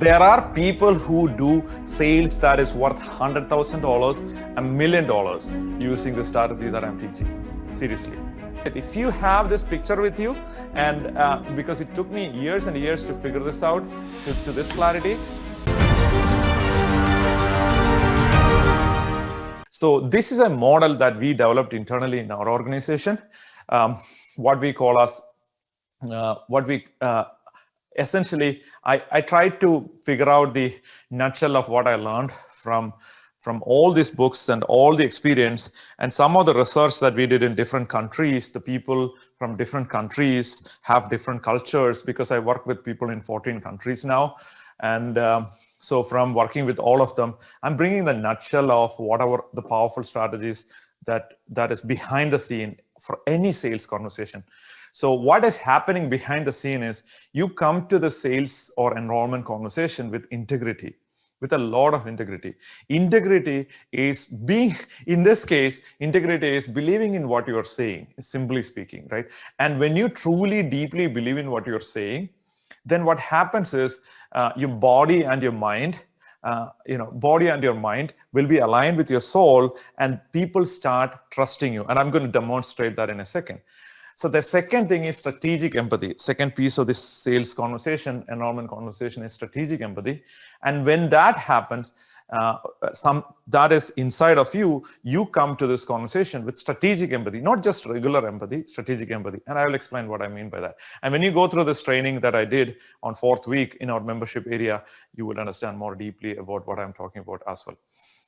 There are people who do sales that is worth $100,000, $1 million using the strategy that I'm teaching. Seriously. If you have this picture with you, and because it took me years and years to figure this out to this clarity. So this is a model that we developed internally in our organization. What we call as, essentially, I tried to figure out the nutshell of what I learned from all these books and all the experience and some of the research that we did in different countries. The people from different countries have different cultures because I work with people in 14 countries now. And so from working with all of them, I'm bringing the nutshell of whatever the powerful strategies that is behind the scene for any sales conversation. So what is happening behind the scene is you come to the sales or enrollment conversation with integrity, with a lot of integrity. Integrity is being, in this case, integrity is believing in what you're saying, simply speaking, right? And when you truly, deeply believe in what you're saying, then what happens is your body and your mind, body and your mind will be aligned with your soul, and people start trusting you. And I'm going to demonstrate that in a second. So the second thing is strategic empathy. Second piece of this sales conversation, enrollment conversation, is strategic empathy. And when that happens, that is inside of you, you come to this conversation with strategic empathy, not just regular empathy, strategic empathy. And I will explain what I mean by that. And when you go through this training that I did on 4th week in our membership area, you will understand more deeply about what I'm talking about as well.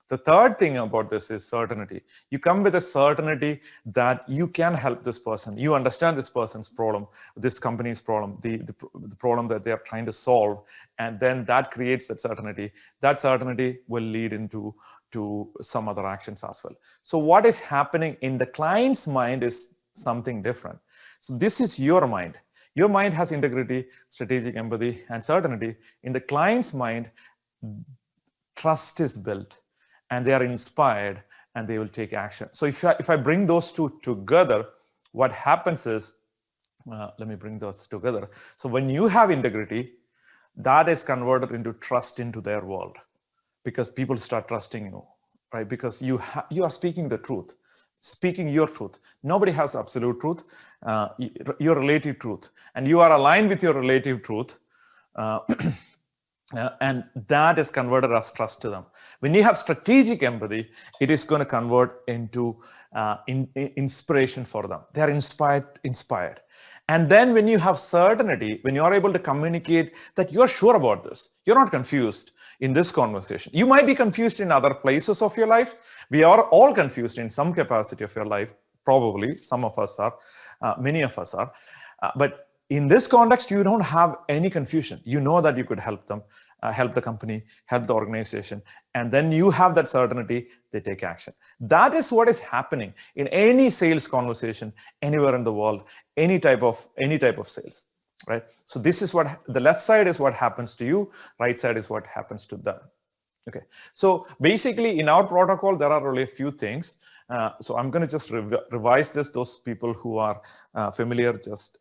The third thing about this is certainty. You come with a certainty that you can help this person. You understand this person's problem, this company's problem, the problem that they are trying to solve. And then that creates that certainty. That certainty will lead into some other actions as well. So what is happening in the client's mind is something different. So this is your mind. Your mind has integrity, strategic empathy, and certainty. In the client's mind, trust is built. And they are inspired and they will take action. So if I bring those two together, what happens is, let me bring those together. So when you have integrity, that is converted into trust into their world, because people start trusting you, right? Because you are speaking the truth, speaking your truth. Nobody has absolute truth, your relative truth, and you are aligned with your relative truth. And that is converted as trust to them. When you have strategic empathy, it is going to convert into inspiration for them. They are inspired. And then when you have certainty, when you are able to communicate that you're sure about this, you're not confused in this conversation. You might be confused in other places of your life. We are all confused in some capacity of your life. Probably some of us are, many of us are. But in this context, you don't have any confusion. You know that you could help them, help the company, help the organization, and then you have that certainty, they take action. That is what is happening in any sales conversation, anywhere in the world, any type of sales, right? So this is what the left side is what happens to you, right side is what happens to them. Okay, so basically in our protocol, there are only a few things. So I'm going to just revise this. Those people who are familiar, just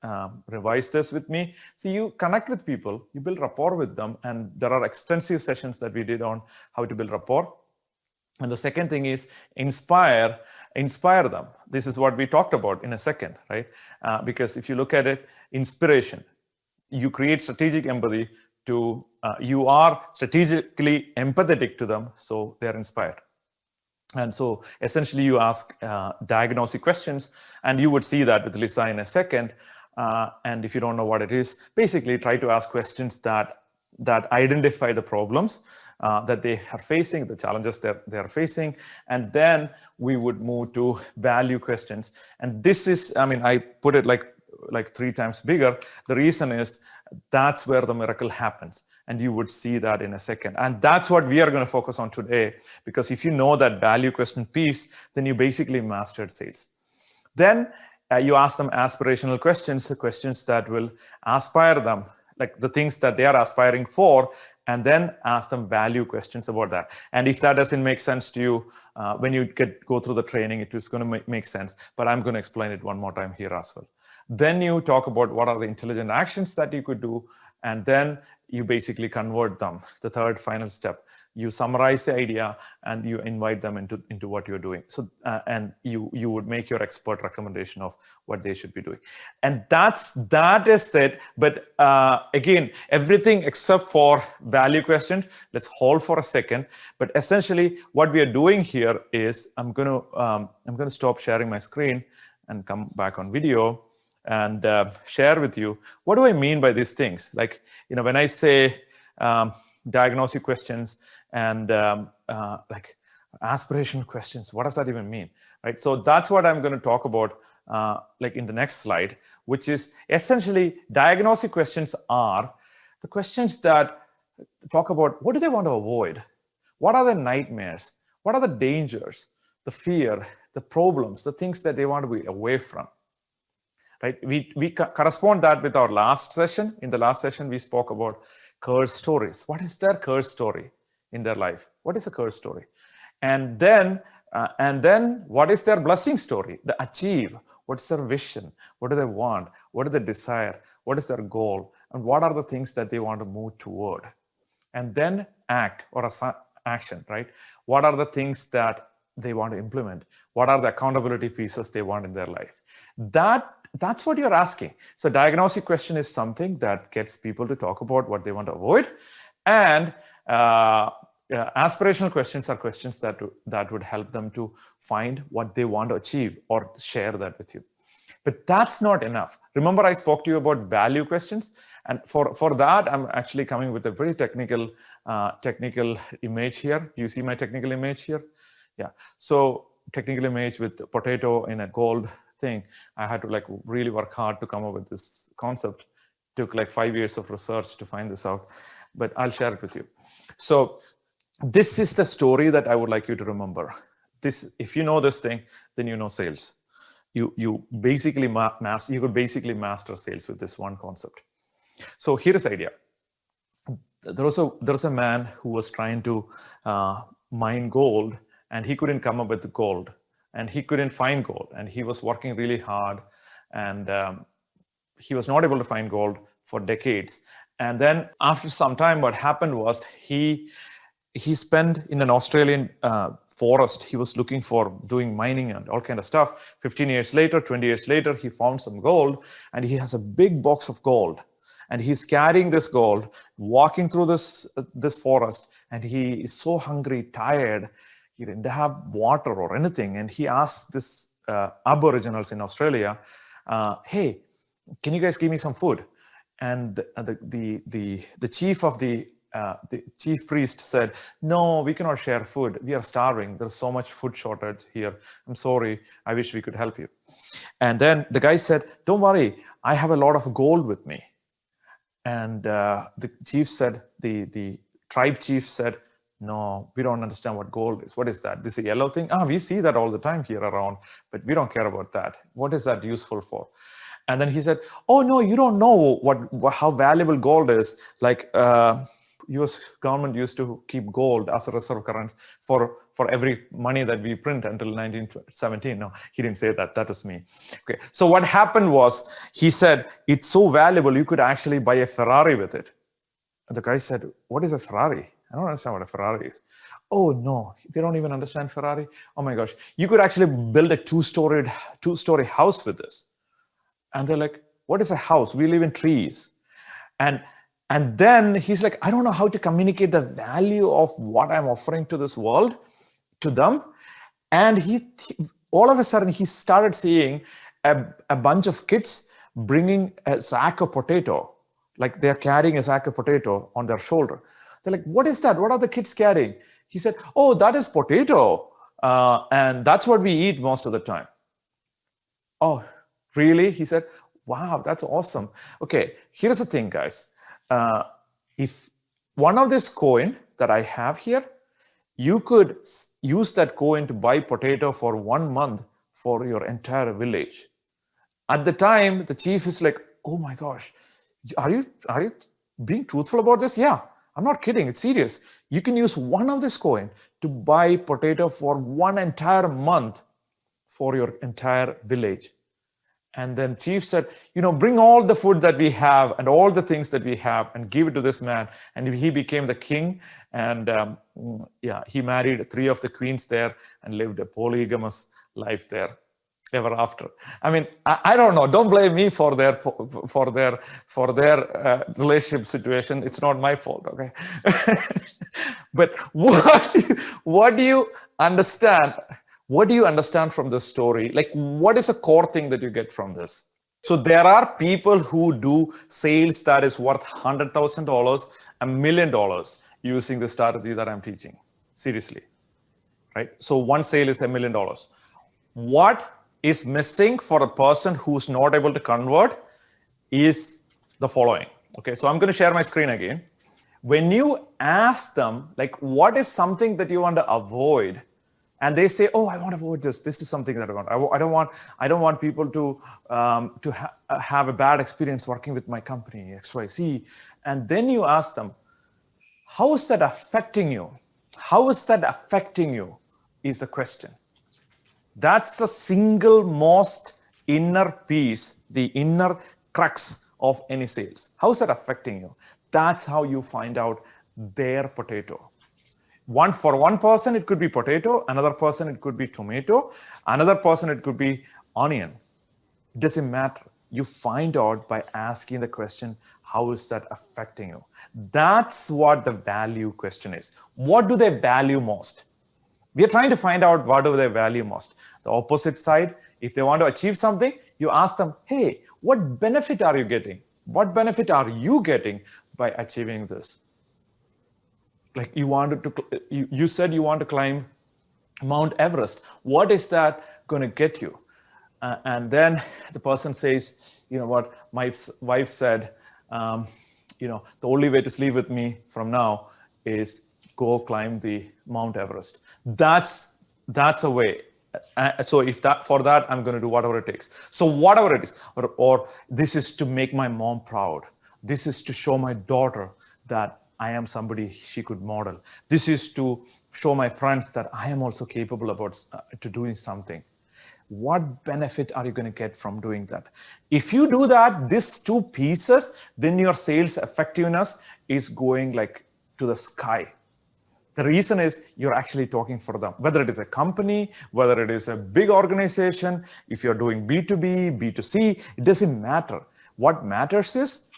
revise this with me. So you connect with people, you build rapport with them, and there are extensive sessions that we did on how to build rapport. And the second thing is inspire them. This is what we talked about in a second, right? Because if you look at it, inspiration, you create strategic empathy to, you are strategically empathetic to them, so they're inspired. And so essentially you ask diagnostic questions, and you would see that with Lisa in a second. And if you don't know what it is, basically try to ask questions that identify the problems that they are facing, the challenges that they are facing. And then we would move to value questions. And this is, I mean, I put it like 3 times bigger. The reason is that's where the miracle happens. And you would see that in a second. And that's what we are going to focus on today, because if you know that value question piece, then you basically mastered sales. Then you ask them aspirational questions, the questions that will aspire them, like the things that they are aspiring for, and then ask them value questions about that. And if that doesn't make sense to you, when you go through the training, it is going to make sense. But I'm going to explain it one more time here as well. Then you talk about what are the intelligent actions that you could do. And then you basically convert them. The third final step, you summarize the idea and you invite them into what you're doing. So and you would make your expert recommendation of what they should be doing. And that is it. But again, everything except for value questions, let's hold for a second. But essentially what we are doing here is I'm going to stop sharing my screen and come back on video and share with you, what do I mean by these things? Like, when I say diagnostic questions and like aspirational questions, what does that even mean, right? So that's what I'm going to talk about like in the next slide, which is essentially diagnostic questions are the questions that talk about what do they want to avoid? What are the nightmares? What are the dangers, the fear, the problems, the things that they want to be away from? Right? We correspond that with our last session. In the last session, we spoke about curse stories. What is their curse story in their life? What is a curse story? And then what is their blessing story? The achieve. What's their vision? What do they want? What do they desire? What is their goal? And what are the things that they want to move toward? And then act or action, right? What are the things that they want to implement? What are the accountability pieces they want in their life? That's what you're asking. So diagnostic question is something that gets people to talk about what they want to avoid. And aspirational questions are questions that would help them to find what they want to achieve or share that with you. But that's not enough. Remember, I spoke to you about value questions. And for that, I'm actually coming with a very technical image here. Do you see my technical image here? Yeah. So technical image with potato in a gold thing. I had to like really work hard to come up with this concept. Took like 5 years of research to find this out, but I'll share it with you. So this is the story that I would like you to remember. This, if you know this thing, then you know sales. You basically you could basically master sales with this one concept. So here is the idea. There was a man who was trying to mine gold, and he couldn't come up with the gold, and he couldn't find gold, and he was working really hard, and he was not able to find gold for decades. And then after some time, what happened was he spent in an Australian forest. He was looking for doing mining and all kind of stuff. 15 years later, 20 years later, he found some gold, and he has a big box of gold. And he's carrying this gold, walking through this forest, and he is so hungry, tired. He didn't have water or anything. And he asked this Aboriginals in Australia, hey, can you guys give me some food? And the chief of the chief priest said, no, we cannot share food. We are starving. There's so much food shortage here. I'm sorry. I wish we could help you. And then the guy said, don't worry. I have a lot of gold with me. And the chief said, the tribe chief said, no, we don't understand what gold is. What is that? This is a yellow thing? We see that all the time here around, but we don't care about that. What is that useful for? And then he said, oh, no, you don't know how valuable gold is. Like US government used to keep gold as a reserve currency for every money that we print until 1917. No, he didn't say that. That was me. Okay. So what happened was he said, it's so valuable, you could actually buy a Ferrari with it. And the guy said, what is a Ferrari? I don't understand what a Ferrari is. Oh, no, they don't even understand Ferrari. Oh, my gosh. You could actually build a two-story house with this. And they're like, what is a house? We live in trees. And then he's like, I don't know how to communicate the value of what I'm offering to this world to them. And he all of a sudden, he started seeing a bunch of kids bringing a sack of potato, like they're carrying a sack of potato on their shoulder. They're like, what is that? What are the kids carrying? He said, oh, that is potato. And that's what we eat most of the time. Oh, really? He said, wow, that's awesome. Okay, here's the thing, guys. If one of this coin that I have here, you could use that coin to buy potato for 1 month for your entire village. At the time, the chief is like, oh my gosh, are you being truthful about this? Yeah, I'm not kidding. It's serious. You can use one of this coin to buy potato for 1 entire month for your entire village. And then chief said, bring all the food that we have and all the things that we have and give it to this man. And he became the king. And he married 3 of the queens there and lived a polygamous life there ever after. I mean, I don't know. Don't blame me for their relationship situation. It's not my fault. Okay. But what do you understand? What do you understand from this story? Like, what is a core thing that you get from this? So there are people who do sales that is worth $100,000, $1 million using the strategy that I'm teaching. Seriously, right? So one sale is $1 million. What is missing for a person who's not able to convert is the following. Okay, so I'm going to share my screen again. When you ask them, like, what is something that you want to avoid? And they say, "Oh, I want to avoid this. This is something that I want. I don't want people to have a bad experience working with my company XYZ." And then you ask them, "How is that affecting you? How is that affecting you?" Is the question. That's the single most inner piece, the inner crux of any sales. How is that affecting you? That's how you find out their potato. For one person, it could be potato. Another person, it could be tomato. Another person, it could be onion. It doesn't matter. You find out by asking the question, how is that affecting you? That's what the value question is. What do they value most? We are trying to find out what do they value most. The opposite side, if they want to achieve something, you ask them, hey, what benefit are you getting? What benefit are you getting by achieving this? Like you said you want to climb Mount Everest. What is that going to get you? And then the person says, you know what, my wife said, the only way to sleep with me from now is go climb the Mount Everest. That's a way. So for that, I'm going to do whatever it takes. So whatever it is, or this is to make my mom proud. This is to show my daughter that I am somebody she could model. This is to show my friends that I am also capable about to doing something. What benefit are you going to get from doing that? If you do that, these 2 pieces, then your sales effectiveness is going like to the sky. The reason is you're actually talking for them, whether it is a company, whether it is a big organization, if you're doing B2B, B2C, it doesn't matter. What matters is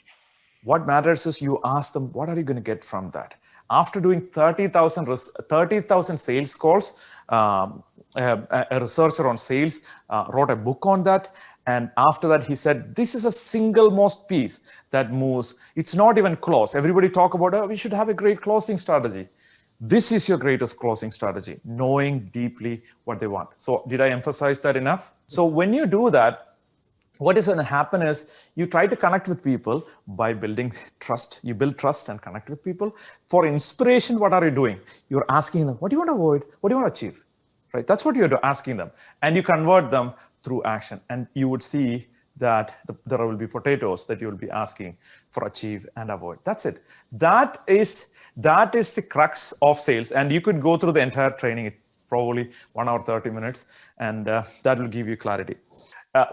you ask them, what are you going to get from that? After doing 30,000 sales calls, a researcher on sales wrote a book on that. And after that, he said, this is a single most piece that moves. It's not even close. Everybody talk about, we should have a great closing strategy. This is your greatest closing strategy, knowing deeply what they want. So did I emphasize that enough? So when you do that, what is going to happen is you try to connect with people by building trust. You build trust and connect with people. For inspiration, what are you doing? You're asking them, what do you want to avoid? What do you want to achieve? Right? That's what you're asking them. And you convert them through action. And you would see that there will be potatoes that you will be asking for achieve and avoid. That's it. That is the crux of sales. And you could go through the entire training. It's probably 1 hour, 30 minutes. And that will give you clarity.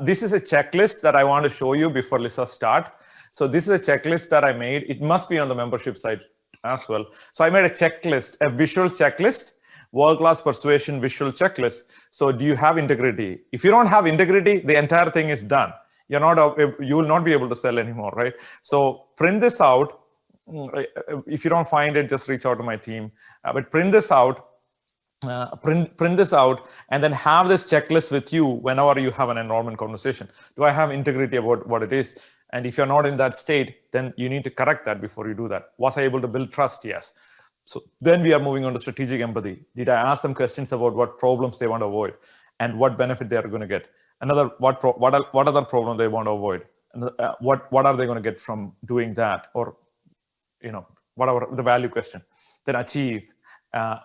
This is a checklist that I want to show you before Lisa start. So this is a checklist that I made. It must be on the membership site as well. So I made a checklist, a visual checklist, world-class persuasion visual checklist. So do you have integrity? If you don't have integrity, the entire thing is done. You will not be able to sell anymore, right? So print this out. If you don't find it, just reach out to my team. But print this out. Print this out and then have this checklist with you whenever you have an enrollment conversation. Do I have integrity about what it is? And if you're not in that state, then you need to correct that before you do that. Was I able to build trust? Yes. So then we are moving on to strategic empathy. Did I ask them questions about what problems they want to avoid and what benefit they are going to get? What other problem they want to avoid? And what are they going to get from doing that? Or, whatever the value question. Then achieve.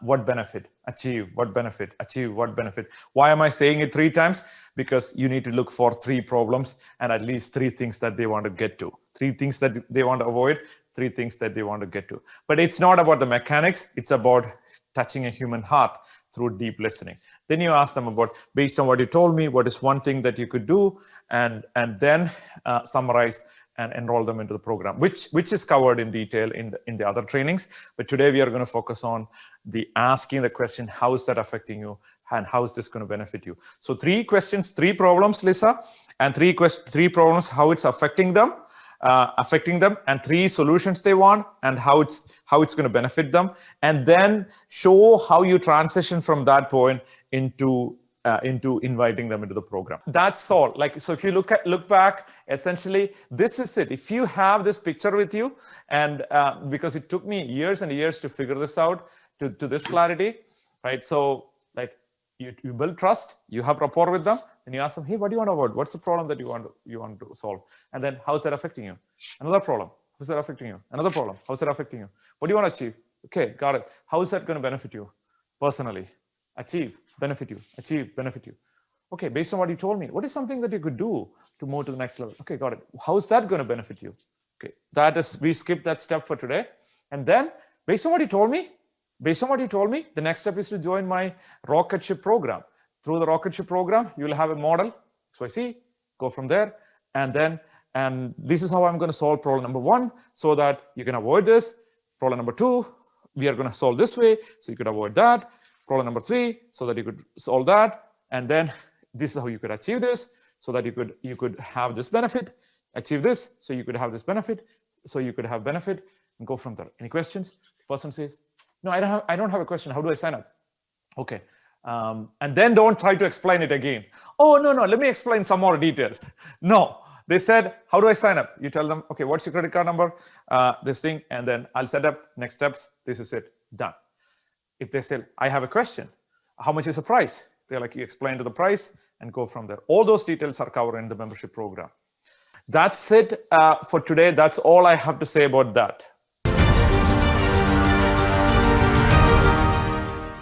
What benefit, achieve, what benefit, achieve, what benefit. Why am I saying it 3 times? Because you need to look for 3 problems and at least 3 things that they want to get to. 3 things that they want to avoid, 3 things that they want to get to. But it's not about the mechanics. It's about touching a human heart through deep listening. Then you ask them about, based on what you told me, what is one thing that you could do, and then summarize and enroll them into the program, which is covered in detail in the other trainings. But today we are going to focus on the asking the question, how is that affecting you, and how is this going to benefit you? So 3 questions, 3 problems, Lisa, and 3 problems, how it's affecting them, and 3 solutions they want, and how it's going to benefit them, and then show how you transition from that point into inviting them into the program. That's all. Like, so if you look back, essentially this is it. If you have this picture with you, and because it took me years and years to figure this out to this clarity, right? So like you build trust, you have rapport with them, and you ask them, hey, what do you want to avoid? What's the problem that you want to solve? And then how's that affecting you? Another problem. How's that affecting you? Another problem. How's that affecting you? What do you want to achieve? Okay, got it. How is that going to benefit you personally? Achieve, benefit you, achieve, benefit you. Okay, based on what you told me, what is something that you could do to move to the next level? Okay, got it. How's that going to benefit you? Okay, we skipped that step for today. And then based on what you told me, the next step is to join my rocket ship program. Through the rocket ship program, you will have a model. So I see, go from there. And this is how I'm going to solve problem number 1 so that you can avoid this. Problem number 2, we are going to solve this way so you could avoid that. Problem number 3, so that you could solve that, and then this is how you could achieve this, so that you could have this benefit, achieve this, so you could have this benefit, so you could have benefit, and go from there. Any questions? The person says, no, I don't have a question. How do I sign up? Okay, and then don't try to explain it again. Oh, no, let me explain some more details. No, they said, how do I sign up? You tell them, okay, what's your credit card number? This thing, and then I'll set up next steps. This is it, done. If they say, I have a question, how much is the price? They're like, you explain to the price and go from there. All those details are covered in the membership program. That's it for today. That's all I have to say about that.